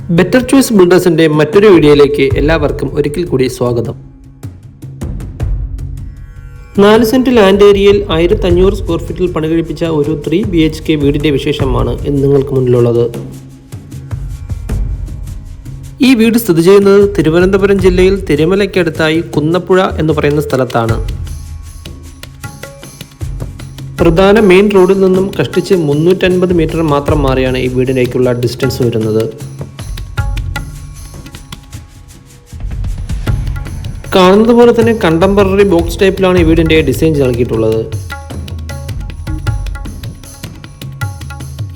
Better choice ബിൽഡേഴ്സിന്റെ മറ്റൊരു വീഡിയോയിലേക്ക് എല്ലാവർക്കും ഒരിക്കൽ കൂടി സ്വാഗതം. 4 സെന്റ് ലാൻഡ് ഏരിയയിൽ 1500 സ്ക്വയർ ഫീറ്റിൽ പണികഴിപ്പിച്ച ഒരു 3 BHK വീടിന്റെ വിശേഷമാണ് ഇന്ന് നിങ്ങൾക്ക് മുന്നിലുള്ളത്. ഈ വീട് സ്ഥിതി ചെയ്യുന്നത് തിരുവനന്തപുരം ജില്ലയിൽ തിരുമലയ്ക്കടുത്തായി കുന്നപ്പുഴ എന്ന് പറയുന്ന സ്ഥലത്താണ്. പ്രധാന മെയിൻ റോഡിൽ നിന്നും കഷ്ടിച്ച് 350 മീറ്റർ മാത്രം മാറിയാണ് ഈ വീടിലേക്കുള്ള ഡിസ്റ്റൻസ് വരുന്നത്. കാണുന്നത് പോലെ തന്നെ കണ്ടംപററി ബോക്സ് ടൈപ്പിലാണ് ഈ വീടിന്റെ ഡിസൈൻ നൽകിയിട്ടുള്ളത്.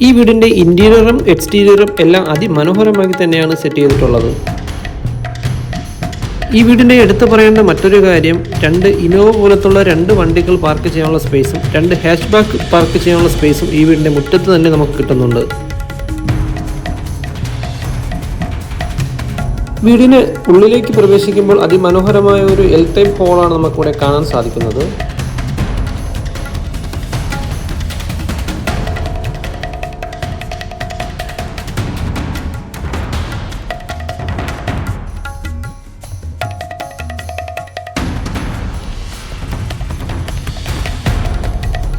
ഈ വീടിന്റെ ഇന്റീരിയറും എക്സ്റ്റീരിയറും എല്ലാം അതിമനോഹരമായി തന്നെയാണ് സെറ്റ് ചെയ്തിട്ടുള്ളത്. ഈ വീടിന്റെ എടുത്തു പറയേണ്ട മറ്റൊരു കാര്യം, 2 ഇനോവ പോലത്തുള്ള 2 വണ്ടികൾ പാർക്ക് ചെയ്യാനുള്ള സ്പേസും 2 ഹാച്ച് ബാക്ക് പാർക്ക് ചെയ്യാനുള്ള സ്പേസും ഈ വീടിന്റെ മുറ്റത്ത് തന്നെ നമുക്ക് കിട്ടുന്നുണ്ട്. വീടിന് ഉള്ളിലേക്ക് പ്രവേശിക്കുമ്പോൾ അതിമനോഹരമായ ഒരു എൽ ടൈപ്പ് ഹോളാണ് നമുക്കിവിടെ കാണാൻ സാധിക്കുന്നത്.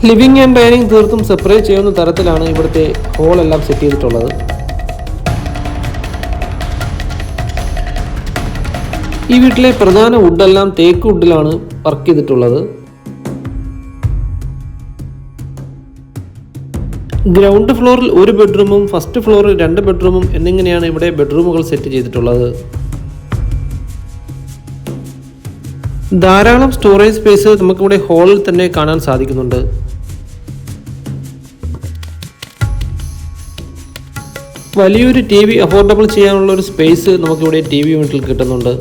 ലിവിംഗ് ആൻഡ് ഡൈനിങ് തീർത്തും സെപ്പറേറ്റ് ചെയ്യുന്ന തരത്തിലാണ് ഇവിടുത്തെ ഹോളെല്ലാം സെറ്റ് ചെയ്തിട്ടുള്ളത്. ഈ വീട്ടിലെ പ്രധാന വുഡെല്ലാം തേക്ക് വുഡിലാണ് വർക്ക് ചെയ്തിട്ടുള്ളത്. ഗ്രൗണ്ട് ഫ്ലോറിൽ 1 ബെഡ്റൂമും ഫസ്റ്റ് ഫ്ലോറിൽ 2 ബെഡ്റൂമും എന്നിങ്ങനെയാണ് ഇവിടെ ബെഡ്റൂമുകൾ സെറ്റ് ചെയ്തിട്ടുള്ളത്. ധാരാളം സ്റ്റോറേജ് സ്പേസ് നമുക്കിവിടെ ഹാളിൽ തന്നെ കാണാൻ സാധിക്കുന്നുണ്ട്. വലിയൊരു TV അഫോർഡബിൾ ചെയ്യാനുള്ള ഒരു സ്പേസ് നമുക്കിവിടെ TV യൂണിറ്റിൽ കിട്ടുന്നുണ്ട്.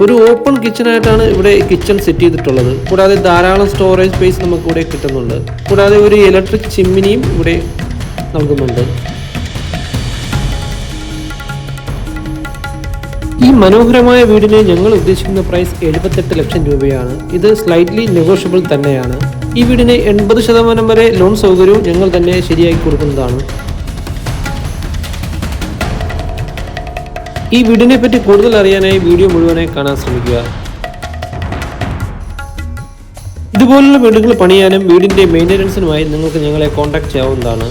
ഒരു ഓപ്പൺ കിച്ചണായിട്ടാണ് ഇവിടെ കിച്ചൺ സെറ്റ് ചെയ്തിട്ടുള്ളത്. കൂടാതെ ധാരാളം സ്റ്റോറേജ് സ്പേസ് നമുക്ക് ഇവിടെ കിട്ടുന്നുണ്ട്. കൂടാതെ ഒരു ഇലക്ട്രിക് ചിമ്മിനിയും ഇവിടെ നൽകുന്നുണ്ട്. ഈ മനോഹരമായ വീടിന് ഞങ്ങൾ ഉദ്ദേശിക്കുന്ന പ്രൈസ് 78 ലക്ഷം രൂപയാണ്. ഇത് സ്ലൈറ്റ്ലി നെഗോഷ്യബിൾ തന്നെയാണ്. ഈ വീടിന് 80% വരെ ലോൺ സൗകര്യവും ഞങ്ങൾ തന്നെ ശരിയാക്കി കൊടുക്കുന്നതാണ്. ഈ വീടിനെ പറ്റി കൂടുതൽ അറിയാനായി വീഡിയോ മുഴുവനായി കാണാൻ ശ്രമിക്കുക. ഇതുപോലുള്ള വീടുകൾ പണിയാനും വീടിന്റെ മെയിൻ്റനൻസിനുമായി നിങ്ങൾക്ക് ഞങ്ങളെ കോൺടാക്ട് ചെയ്യാവുന്നതാണ്.